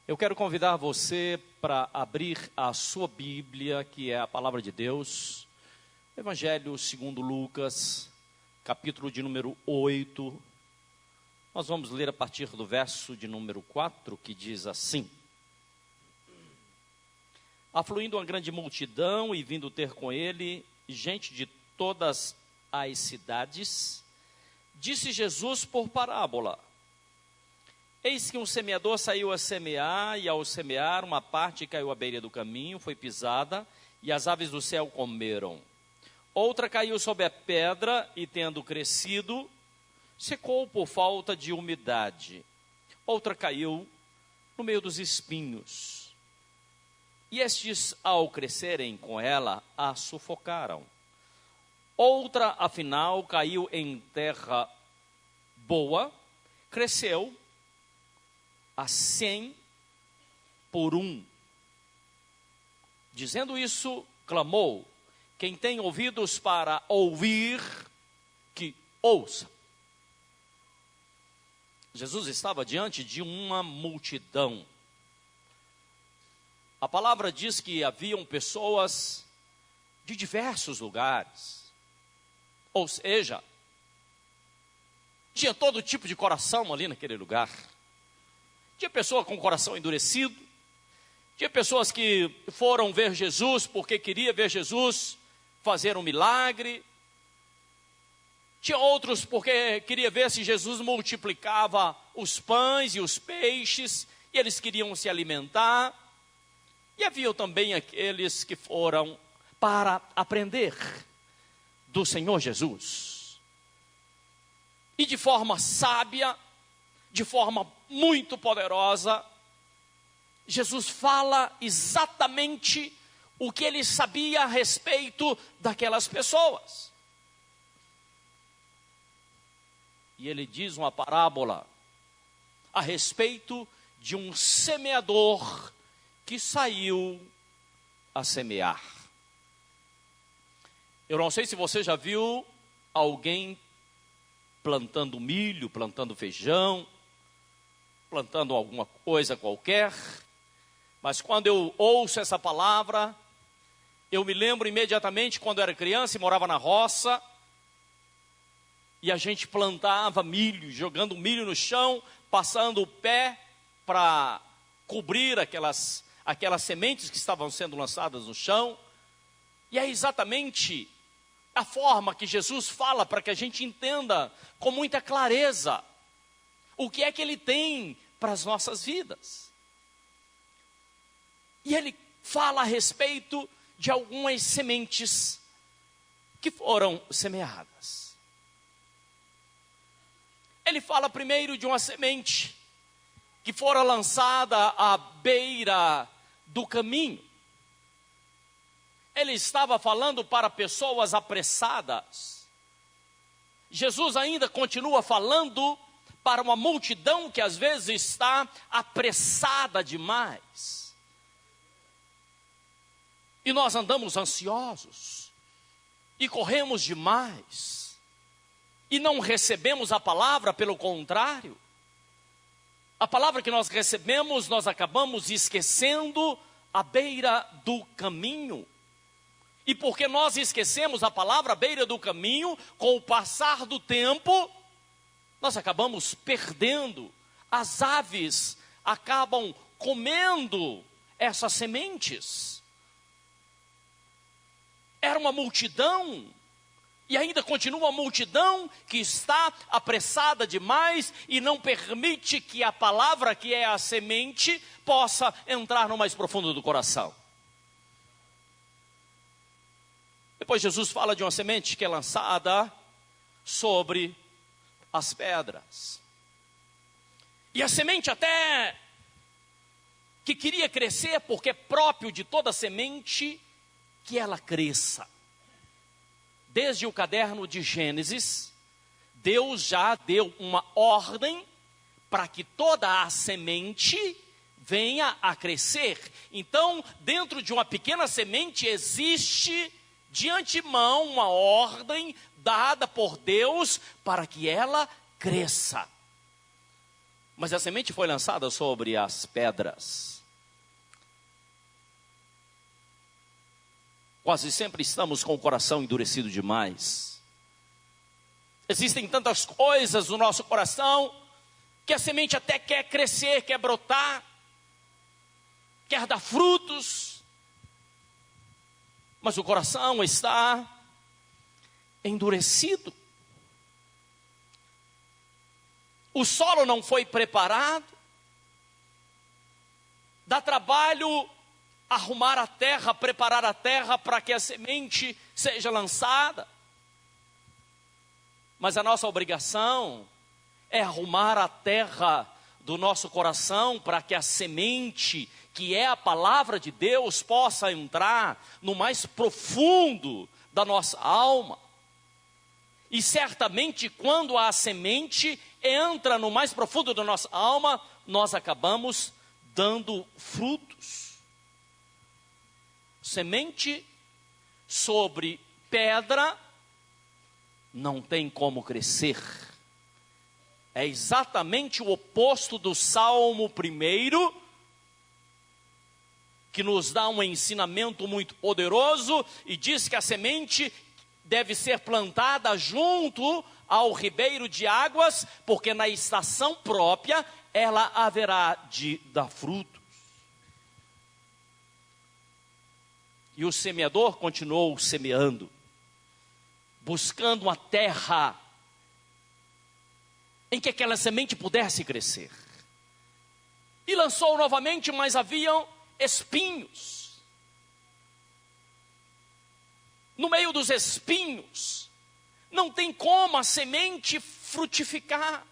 Eu quero convidar você para abrir a sua Bíblia, que é a Palavra de Deus, Evangelho segundo Lucas, capítulo de número 8. Nós vamos ler a partir do verso de número 4, que diz assim: Afluindo uma grande multidão e vindo ter com ele gente de todas as cidades, disse Jesus por parábola: Eis que um semeador saiu a semear, e ao semear, uma parte caiu à beira do caminho, foi pisada, e as aves do céu comeram. Outra caiu sobre a pedra, e tendo crescido, secou por falta de umidade. Outra caiu no meio dos espinhos. E estes, ao crescerem com ela, a sufocaram. Outra, afinal, caiu em terra boa, cresceu a 100 por 1. Dizendo isso, clamou: quem tem ouvidos para ouvir, que ouça. Jesus estava diante de uma multidão. A palavra diz que haviam pessoas de diversos lugares. Ou seja, tinha todo tipo de coração ali naquele lugar. Tinha pessoa com o coração endurecido, tinha pessoas que foram ver Jesus porque queria ver Jesus fazer um milagre, tinha outros porque queria ver se Jesus multiplicava os pães e os peixes, e eles queriam se alimentar, e havia também aqueles que foram para aprender do Senhor Jesus, e de forma sábia, de forma muito poderosa, Jesus fala exatamente o que ele sabia a respeito daquelas pessoas. E ele diz uma parábola a respeito de um semeador que saiu a semear. Eu não sei se você já viu alguém plantando milho, plantando feijão, plantando alguma coisa qualquer, mas quando eu ouço essa palavra, eu me lembro imediatamente quando eu era criança e morava na roça, e a gente plantava milho, jogando milho no chão, passando o pé para cobrir aquelas sementes que estavam sendo lançadas no chão. E é exatamente a forma que Jesus fala para que a gente entenda com muita clareza o que é que ele tem para as nossas vidas. E ele fala a respeito de algumas sementes que foram semeadas. Ele fala primeiro de uma semente que fora lançada à beira do caminho. Ele estava falando para pessoas apressadas. Jesus ainda continua falando para uma multidão que às vezes está apressada demais. E nós andamos ansiosos, e corremos demais, e não recebemos a palavra, pelo contrário. A palavra que nós recebemos, nós acabamos esquecendo à beira do caminho. E porque nós esquecemos a palavra à beira do caminho, com o passar do tempo, nós acabamos perdendo. As aves acabam comendo essas sementes. Era uma multidão, e ainda continua uma multidão que está apressada demais e não permite que a palavra, que é a semente, possa entrar no mais profundo do coração. Depois Jesus fala de uma semente que é lançada sobre as pedras. E a semente até que queria crescer, porque é próprio de toda semente que ela cresça. Desde o caderno de Gênesis, Deus já deu uma ordem para que toda a semente venha a crescer. Então, dentro de uma pequena semente existe de antemão uma ordem dada por Deus para que ela cresça. Mas a semente foi lançada sobre as pedras. Quase sempre estamos com o coração endurecido demais. Existem tantas coisas no nosso coração que a semente até quer crescer, quer brotar, quer dar frutos, mas o coração está endurecido. O solo não foi preparado, dá trabalho arrumar a terra, preparar a terra para que a semente seja lançada. Mas a nossa obrigação é arrumar a terra do nosso coração para que a semente, que é a palavra de Deus, possa entrar no mais profundo da nossa alma. E certamente quando a semente entra no mais profundo da nossa alma, nós acabamos dando frutos. Semente sobre pedra não tem como crescer. É exatamente o oposto do Salmo 1, que nos dá um ensinamento muito poderoso e diz que a semente deve ser plantada junto ao ribeiro de águas, porque na estação própria ela haverá de dar frutos. E o semeador continuou semeando, buscando uma terra em que aquela semente pudesse crescer. E lançou novamente, mas haviam espinhos. No meio dos espinhos, não tem como a semente frutificar.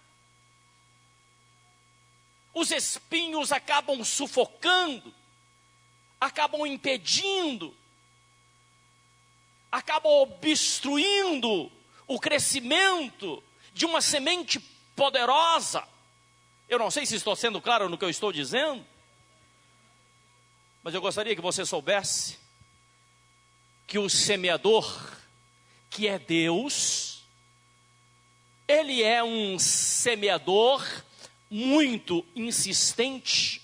Os espinhos acabam sufocando, acabam impedindo, acabam obstruindo o crescimento de uma semente poderosa. Eu não sei se estou sendo claro no que eu estou dizendo, mas eu gostaria que você soubesse que o semeador, que é Deus, ele é um semeador muito insistente.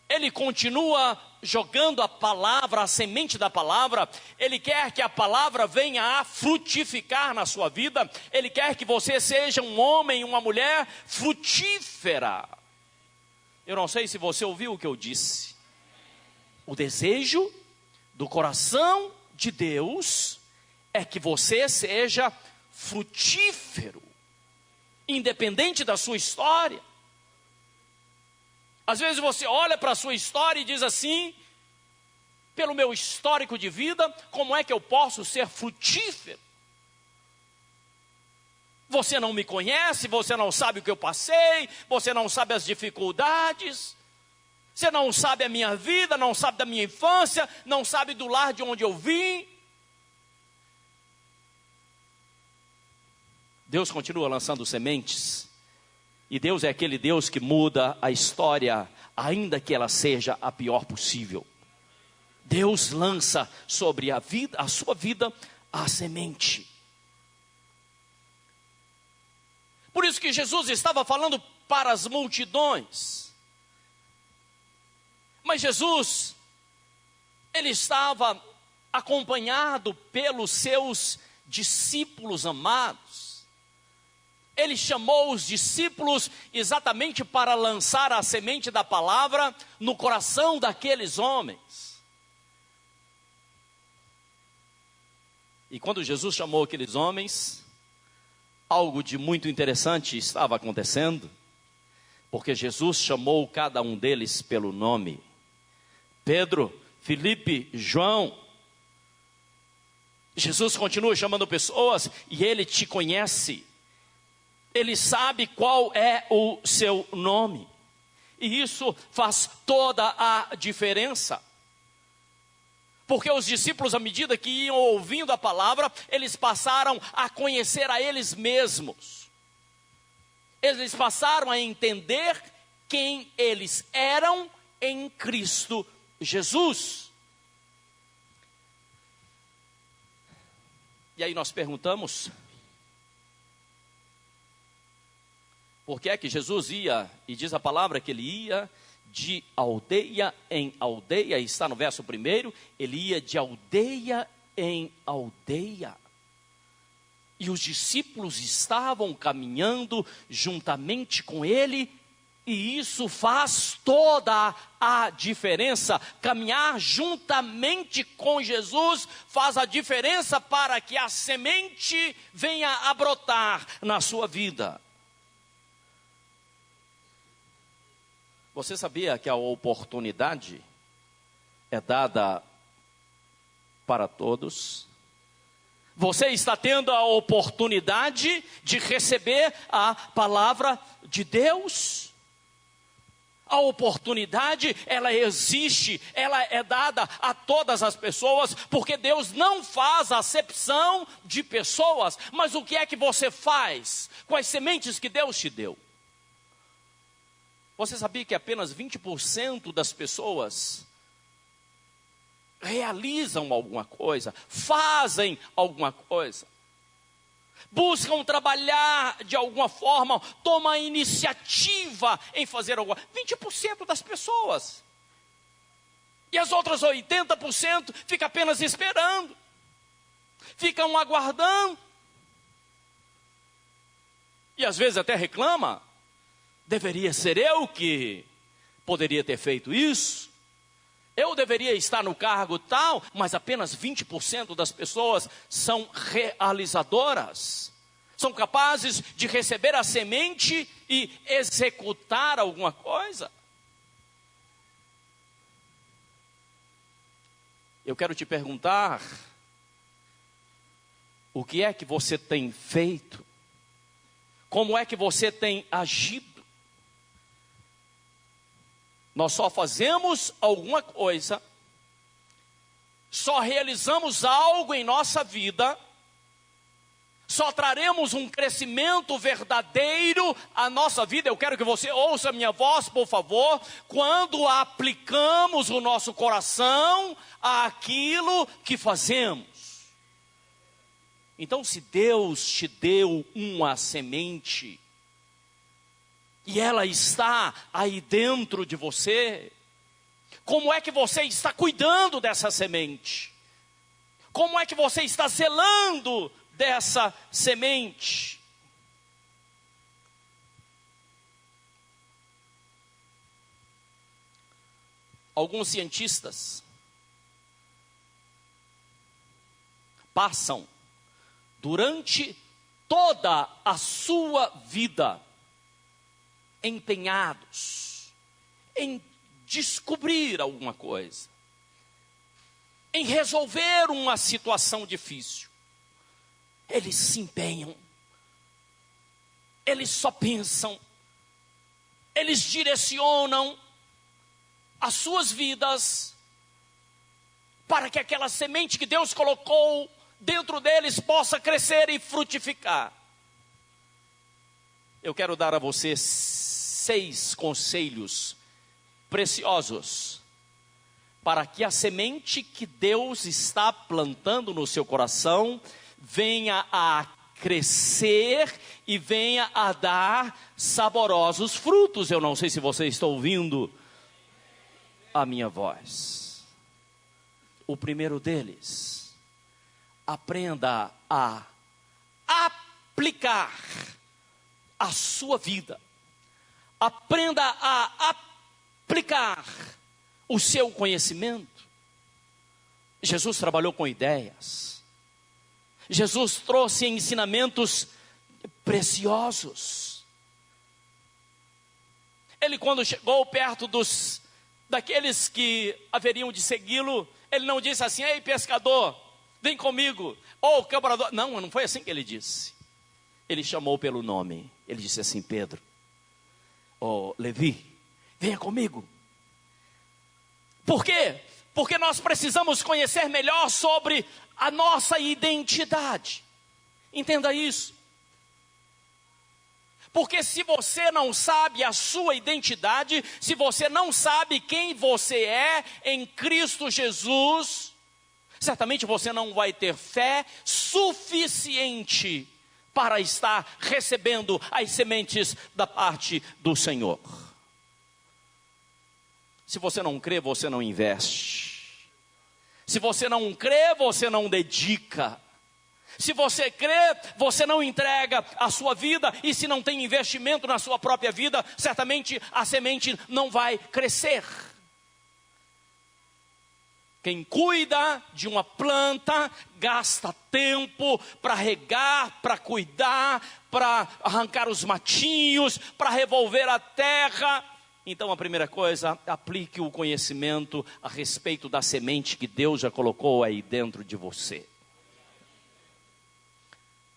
Ele continua jogando a palavra, a semente da palavra. Ele quer que a palavra venha a frutificar na sua vida. Ele quer que você seja um homem, uma mulher frutífera. Eu não sei se você ouviu o que eu disse. O desejo do coração de Deus é que você seja frutífero, independente da sua história. Às vezes você olha para a sua história e diz assim: pelo meu histórico de vida, como é que eu posso ser frutífero? Você não me conhece, você não sabe o que eu passei, você não sabe as dificuldades, você não sabe a minha vida, não sabe da minha infância, não sabe do lar de onde eu vim. Deus continua lançando sementes. E Deus é aquele Deus que muda a história, ainda que ela seja a pior possível. Deus lança sobre a sua vida, a semente. Por isso que Jesus estava falando para as multidões. Mas Jesus, ele estava acompanhado pelos seus discípulos amados. Ele chamou os discípulos exatamente para lançar a semente da palavra no coração daqueles homens. E quando Jesus chamou aqueles homens, algo de muito interessante estava acontecendo, porque Jesus chamou cada um deles pelo nome. Pedro, Filipe, João. Jesus continua chamando pessoas e ele te conhece. Ele sabe qual é o seu nome. E isso faz toda a diferença. Porque os discípulos, à medida que iam ouvindo a palavra, eles passaram a conhecer a eles mesmos. Eles passaram a entender quem eles eram em Cristo Jesus. E aí nós perguntamos: Porque é que Jesus ia, e diz a palavra que ele ia de aldeia em aldeia, está no verso 1, ele ia de aldeia em aldeia. E os discípulos estavam caminhando juntamente com ele, e isso faz toda a diferença. Caminhar juntamente com Jesus faz a diferença para que a semente venha a brotar na sua vida. Você sabia que a oportunidade é dada para todos? Você está tendo a oportunidade de receber a palavra de Deus? A oportunidade, ela existe, ela é dada a todas as pessoas, porque Deus não faz acepção de pessoas. Mas o que é que você faz com as sementes que Deus te deu? Você sabia que apenas 20% das pessoas realizam alguma coisa, fazem alguma coisa, buscam trabalhar de alguma forma, tomam a iniciativa em fazer alguma coisa? 20% das pessoas. E as outras 80% ficam apenas esperando, ficam aguardando. E às vezes até reclama. Deveria ser eu que poderia ter feito isso. Eu deveria estar no cargo tal, mas apenas 20% das pessoas são realizadoras. São capazes de receber a semente e executar alguma coisa. Eu quero te perguntar, o que é que você tem feito? Como é que você tem agido? Nós só fazemos alguma coisa, só realizamos algo em nossa vida, só traremos um crescimento verdadeiro à nossa vida. Eu quero que você ouça a minha voz, por favor, quando aplicamos o nosso coração àquilo que fazemos. Então, se Deus te deu uma semente, e ela está aí dentro de você, como é que você está cuidando dessa semente? Como é que você está zelando dessa semente? Alguns cientistas passam durante toda a sua vida empenhados em descobrir alguma coisa, em resolver uma situação difícil. Eles se empenham, eles só pensam, eles direcionam as suas vidas para que aquela semente que Deus colocou dentro deles possa crescer e frutificar. Eu quero dar a você 6 conselhos preciosos para que a semente que Deus está plantando no seu coração venha a crescer e venha a dar saborosos frutos. Eu não sei se você está ouvindo a minha voz. O primeiro deles, aprenda a aplicar a sua vida. Aprenda a aplicar o seu conhecimento. Jesus trabalhou com ideias. Jesus trouxe ensinamentos preciosos. Ele, quando chegou perto daqueles que haveriam de segui-lo, ele não disse assim: ei, pescador, vem comigo. Ou cobrador. Não foi assim que ele disse. Ele chamou pelo nome. Ele disse assim: Pedro, Levi, venha comigo. Por quê? Porque nós precisamos conhecer melhor sobre a nossa identidade. Entenda isso. Porque se você não sabe a sua identidade, se você não sabe quem você é em Cristo Jesus, certamente você não vai ter fé suficiente para estar recebendo as sementes da parte do Senhor. Se você não crê, você não investe. Se você não crê, você não dedica. Se você crê, você não entrega a sua vida. E se não tem investimento na sua própria vida, certamente a semente não vai crescer. Quem cuida de uma planta, gasta tempo para regar, para cuidar, para arrancar os matinhos, para revolver a terra. Então a primeira coisa, aplique o conhecimento a respeito da semente que Deus já colocou aí dentro de você.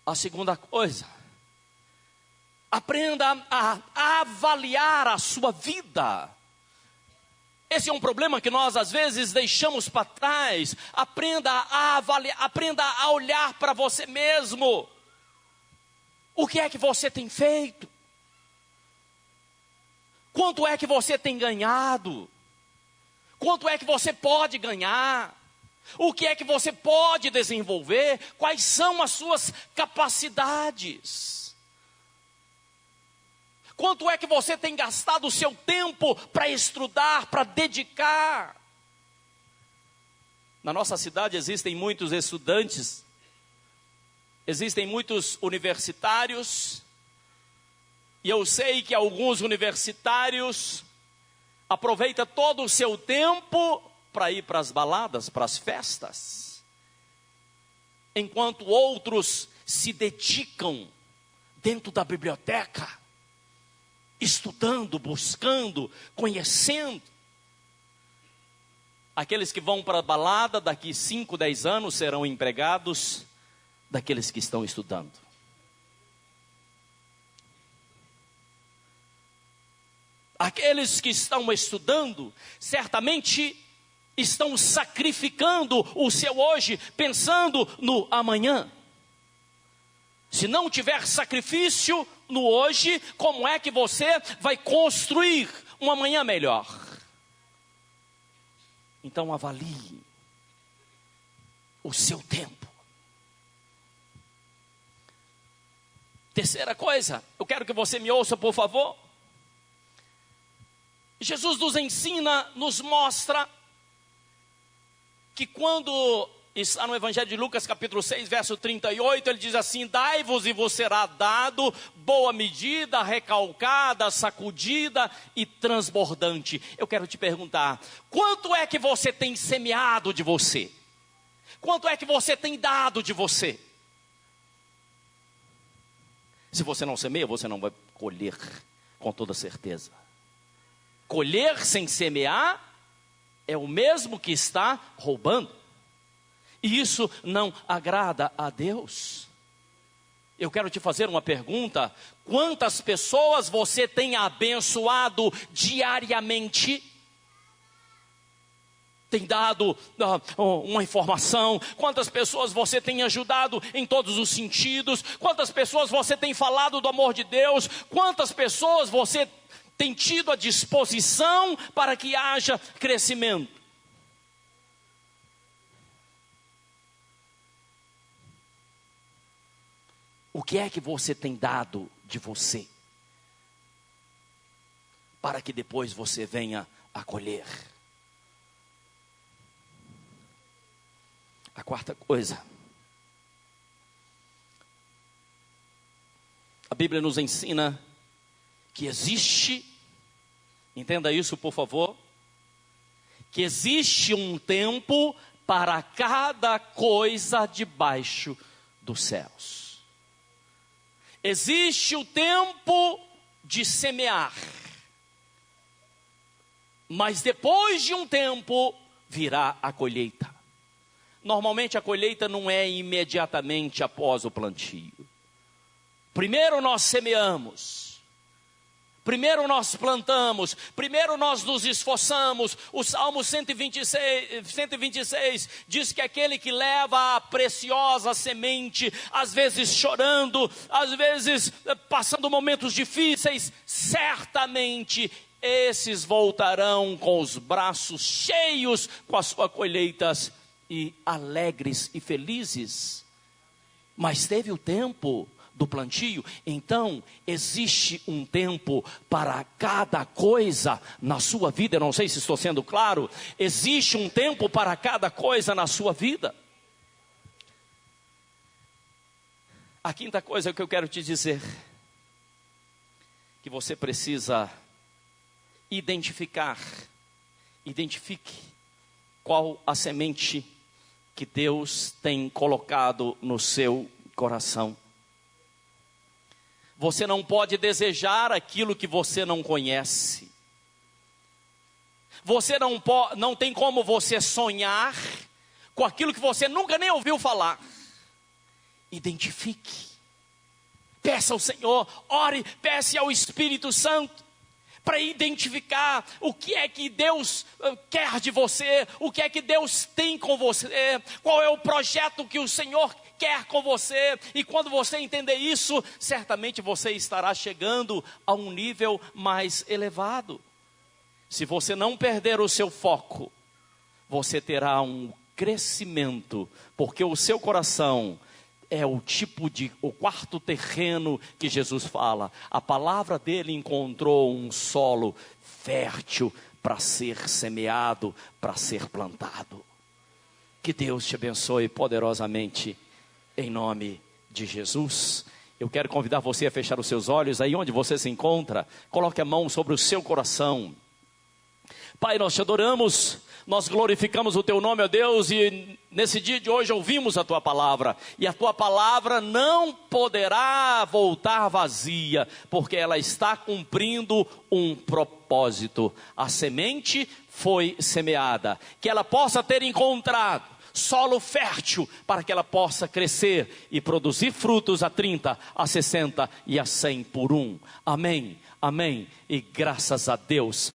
A segunda coisa, aprenda a avaliar a sua vida. Esse é um problema que nós às vezes deixamos para trás. Aprenda a avaliar, aprenda a olhar para você mesmo. O que é que você tem feito? Quanto é que você tem ganhado? Quanto é que você pode ganhar? O que é que você pode desenvolver? Quais são as suas capacidades? Quanto é que você tem gastado o seu tempo para estudar, para dedicar? Na nossa cidade existem muitos estudantes, existem muitos universitários, e eu sei que alguns universitários aproveitam todo o seu tempo para ir para as baladas, para as festas, enquanto outros se dedicam dentro da biblioteca, estudando, buscando, conhecendo. Aqueles que vão para a balada daqui 5, 10 anos serão empregados daqueles que estão estudando. Aqueles que estão estudando, certamente estão sacrificando o seu hoje, pensando no amanhã. Se não tiver sacrifício no hoje, como é que você vai construir um amanhã melhor? Então avalie o seu tempo. Terceira coisa, eu quero que você me ouça, por favor. Jesus nos ensina, nos mostra que quando está no Evangelho de Lucas capítulo 6, verso 38, ele diz assim: dai-vos e vos será dado, boa medida, recalcada, sacudida e transbordante. Eu quero te perguntar, quanto é que você tem semeado de você? Quanto é que você tem dado de você? Se você não semeia, você não vai colher, com toda certeza. Colher sem semear é o mesmo que está roubando. E isso não agrada a Deus. Eu quero te fazer uma pergunta: quantas pessoas você tem abençoado diariamente? Tem dado uma informação? Quantas pessoas você tem ajudado em todos os sentidos? Quantas pessoas você tem falado do amor de Deus? Quantas pessoas você tem tido a disposição para que haja crescimento? O que é que você tem dado de você, para que depois você venha a colher? A quarta coisa, a Bíblia nos ensina que existe, entenda isso por favor, que existe um tempo para cada coisa debaixo dos céus. Existe o tempo de semear, mas depois de um tempo virá a colheita. Normalmente a colheita não é imediatamente após o plantio. Primeiro nós semeamos, primeiro nós plantamos, primeiro nós nos esforçamos. O Salmo 126 diz que aquele que leva a preciosa semente, às vezes chorando, às vezes passando momentos difíceis, certamente esses voltarão com os braços cheios, com as suas colheitas, e alegres e felizes. Mas teve o tempo do plantio. Então, existe um tempo para cada coisa na sua vida. Eu não sei se estou sendo claro. Existe um tempo para cada coisa na sua vida. A quinta coisa que eu quero te dizer, que você precisa identifique qual a semente que Deus tem colocado no seu coração. Você não pode desejar aquilo que você não conhece. Você não tem como você sonhar com aquilo que você nunca nem ouviu falar. Identifique. Peça ao Senhor, ore, peça ao Espírito Santo para identificar o que é que Deus quer de você, o que é que Deus tem com você, qual é o projeto que o Senhor quer com você. E quando você entender isso, certamente você estará chegando a um nível mais elevado. Se você não perder o seu foco, você terá um crescimento, porque o seu coração é o quarto terreno que Jesus fala. A palavra dele encontrou um solo fértil para ser semeado, para ser plantado. Que Deus te abençoe poderosamente, em nome de Jesus. Eu quero convidar você a fechar os seus olhos, aí onde você se encontra, coloque a mão sobre o seu coração. Pai, nós te adoramos, nós glorificamos o teu nome, ó Deus, e nesse dia de hoje ouvimos a tua palavra, e a tua palavra não poderá voltar vazia, porque ela está cumprindo um propósito. A semente foi semeada, que ela possa ter encontrado solo fértil, para que ela possa crescer e produzir frutos a 30, a 60 e a 100 por um. Amém, amém, e graças a Deus.